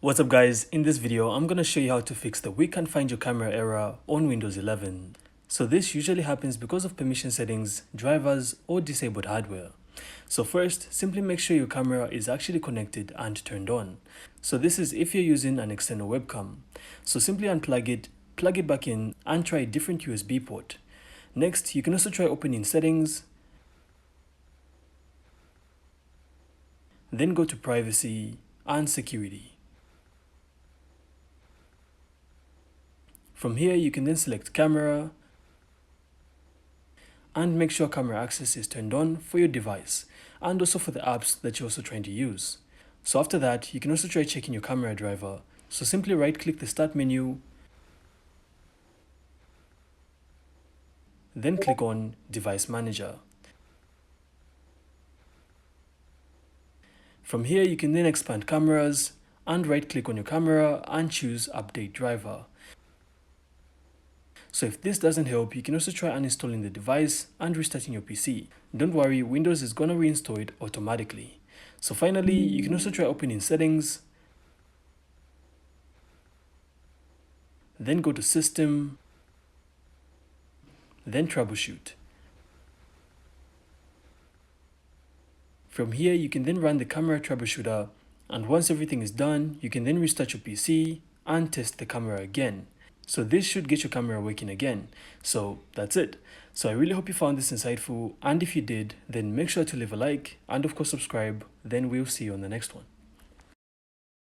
What's up guys, in this video I'm gonna show you how to fix the we can't find your camera error on Windows 11. So this usually happens because of permission settings, drivers or disabled hardware. So first, simply make sure your camera is actually connected and turned on. So this is if you're using an external webcam. So simply unplug it, plug it back in and try a different USB port. Next, you can also try opening settings, then go to privacy and security. From here, you can then select camera and make sure camera access is turned on for your device and also for the apps that you're also trying to use. So after that, you can also try checking your camera driver. So simply right click the start menu, then click on device manager. From here, you can then expand cameras and right click on your camera and choose update driver. So if this doesn't help, you can also try uninstalling the device and restarting your PC. Don't worry, Windows is gonna reinstall it automatically. So finally, you can also try opening settings, then go to system, then troubleshoot. From here, you can then run the camera troubleshooter, and once everything is done, you can then restart your PC and test the camera again. So this should get your camera working again. So that's it. So I really hope you found this insightful, and if you did, then make sure to leave a like and of course subscribe. Then we'll see you on the next one.